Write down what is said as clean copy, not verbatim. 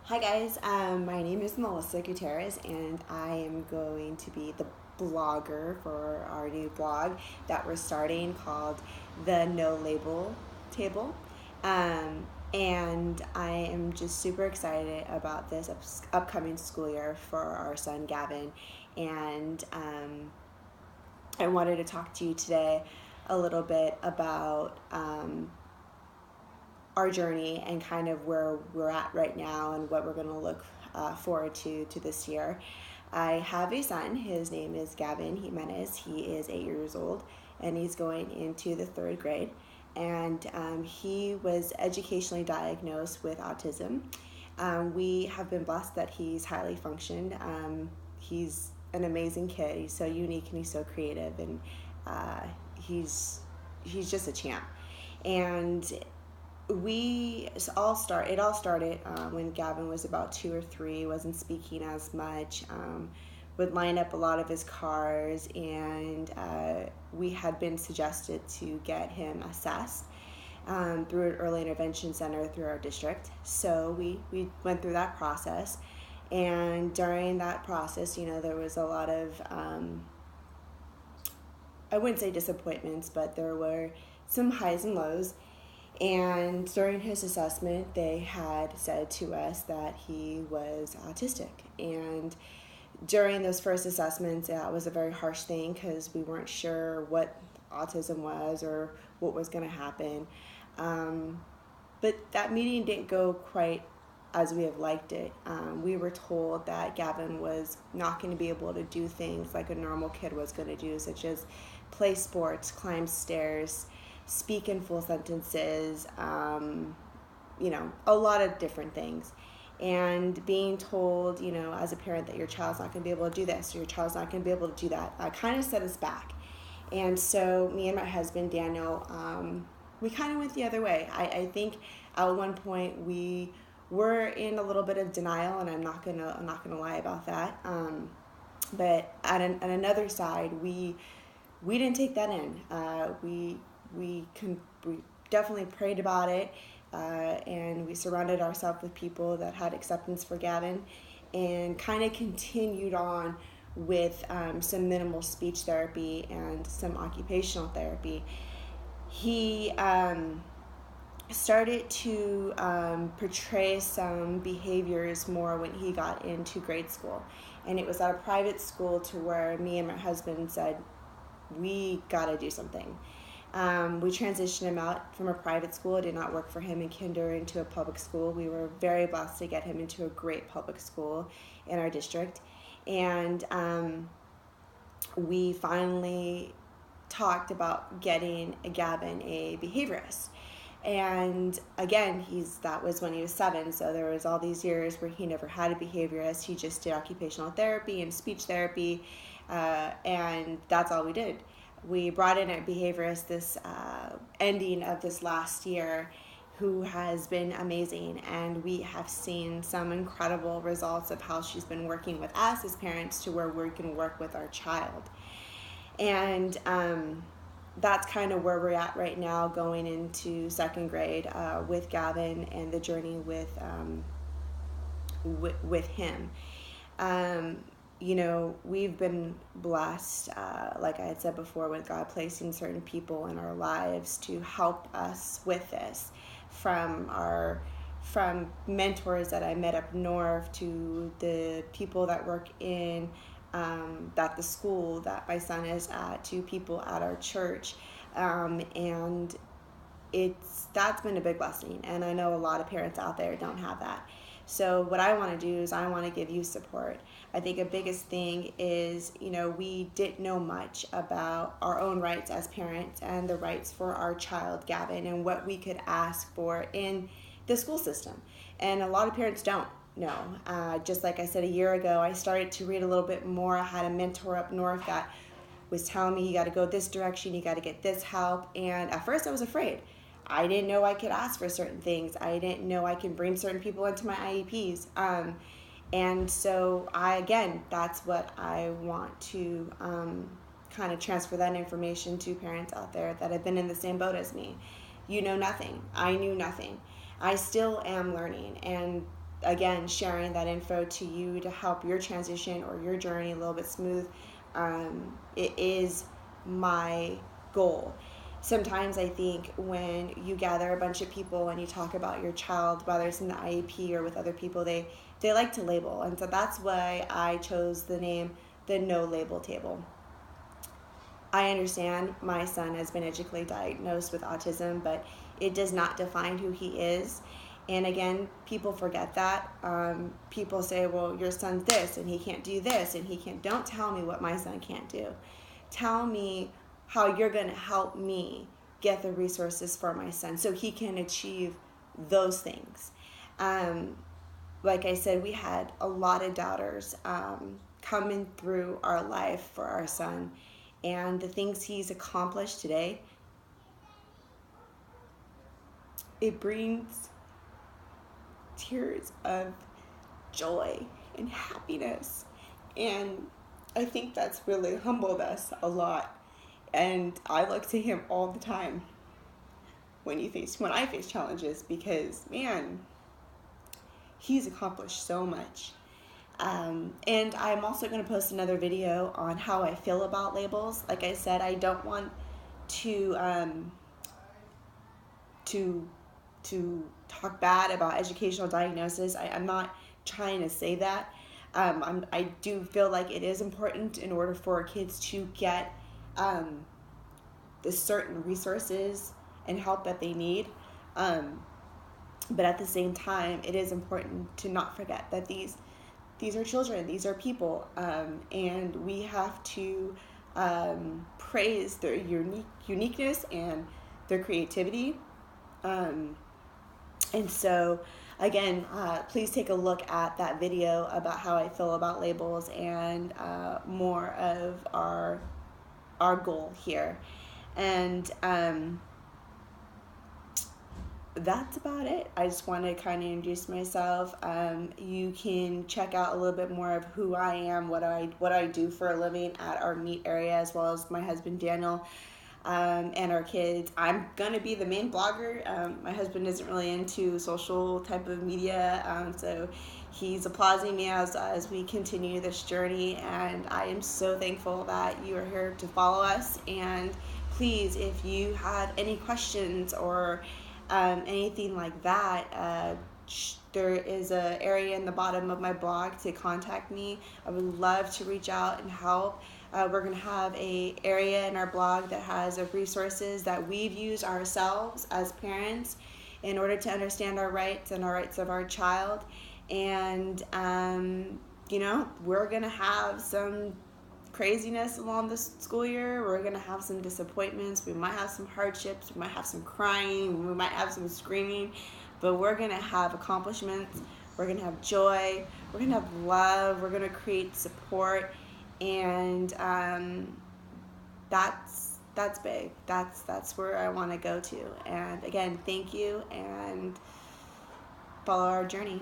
Hi guys, my name is Melissa Gutierrez and I am going to be the blogger for our new blog that we're starting called the No Label Table. Um, and I am just super excited about this upcoming school year for our son Gavin. And I wanted to talk to you today a little bit about our journey and kind of where we're at right now and what we're going to look forward to this year. I have a son. His name is Gavin Jimenez. He is 8 years old and he's going into the third grade. And he was educationally diagnosed with autism. We have been blessed that he's highly functioned. He's an amazing kid. He's so unique and he's so creative, and he's just a champ. And it all started when Gavin was about 2 or 3, wasn't speaking as much, would line up a lot of his cars, and we had been suggested to get him assessed through an early intervention center through our district. So we went through that process, and during that process, there was a lot of I wouldn't say disappointments, but there were some highs and lows. And during his assessment, they had said to us that he was autistic. And during those first assessments, that was a very harsh thing because we weren't sure what autism was or what was going to happen. But that meeting didn't go quite as we have liked it. We were told that Gavin was not going to be able to do things like a normal kid was going to do, such as play sports, climb stairs, speak in full sentences, a lot of different things. And being told, as a parent that your child's not going to be able to do this or your child's not going to be able to do that, kind of set us back. And so me and my husband, Daniel, we kind of went the other way. I think at one point we were in a little bit of denial, and I'm not gonna lie about that. But at another side, we didn't take that in. We definitely prayed about it, and we surrounded ourselves with people that had acceptance for Gavin, and kind of continued on with some minimal speech therapy and some occupational therapy. He started to portray some behaviors more when he got into grade school, and it was at a private school to where me and my husband said, we got to do something. We transitioned him out from a private school. It did not work for him in kinder into a public school. We were very blessed to get him into a great public school in our district. And we finally talked about getting Gavin a behaviorist. And again, that was when he was 7, so there was all these years where he never had a behaviorist. He just did occupational therapy and speech therapy, and that's all we did. We brought in a behaviorist this ending of this last year, who has been amazing, and we have seen some incredible results of how she's been working with us as parents to where we can work with our child. And that's kind of where we're at right now, going into second grade with Gavin and the journey with him. We've been blessed, like I had said before, with God placing certain people in our lives to help us with this, from mentors that I met up north to the people that work in at the school that my son is at, to people at our church, and that's been a big blessing. And I know a lot of parents out there don't have that. So what I want to do is I want to give you support. I think a biggest thing is, we didn't know much about our own rights as parents and the rights for our child, Gavin, and what we could ask for in the school system. And a lot of parents don't know. Just like I said a year ago, I started to read a little bit more. I had a mentor up north that was telling me, you got to go this direction, you got to get this help. And at first I was afraid. I didn't know I could ask for certain things. I didn't know I could bring certain people into my IEPs. And so that's what I want to kind of transfer that information to parents out there that have been in the same boat as me. You know nothing. I knew nothing. I still am learning. And again, sharing that info to you to help your transition or your journey a little bit smooth. It is my goal. Sometimes I think when you gather a bunch of people and you talk about your child, whether it's in the IEP or with other people, they like to label. And so that's why I chose the name the No Label Table. I understand my son has been educally diagnosed with autism, but it does not define who he is. And again, people forget that. People say, well, your son's this, and he can't do this, and he can't. Don't tell me what my son can't do. Tell me how you're going to help me get the resources for my son so he can achieve those things. Like I said, we had a lot of doubters coming through our life for our son. And the things he's accomplished today, it brings tears of joy and happiness. And I think that's really humbled us a lot. And I look to him all the time when I face challenges, because man, he's accomplished so much. And I'm also going to post another video on how I feel about labels. Like I said, I don't want to talk bad about educational diagnosis. I'm not trying to say that. I do feel like it is important in order for kids to get the certain resources and help that they need. But at the same time, it is important to not forget that these are children, these are people, and we have to praise their uniqueness and their creativity. And so, again, please take a look at that video about how I feel about labels and more of our goal here. And that's about it. I just want to kind of introduce myself. You can check out a little bit more of who I am, what I do for a living at our meet area, as well as my husband Daniel, and our kids. I'm gonna be the main blogger. My husband isn't really into social type of media, so he's applauding me as we continue this journey. And I am so thankful that you are here to follow us. And please, if you have any questions or anything like that, there is an area in the bottom of my blog to contact me. I would love to reach out and help. We're going to have a area in our blog that has resources that we've used ourselves as parents in order to understand our rights and our rights of our child. And we're going to have some craziness along the school year. We're going to have some disappointments. We might have some hardships. We might have some crying. We might have some screaming. But we're going to have accomplishments. We're going to have joy. We're going to have love. We're going to create support. And that's big. That's where I want to go to. And again, thank you, and follow our journey.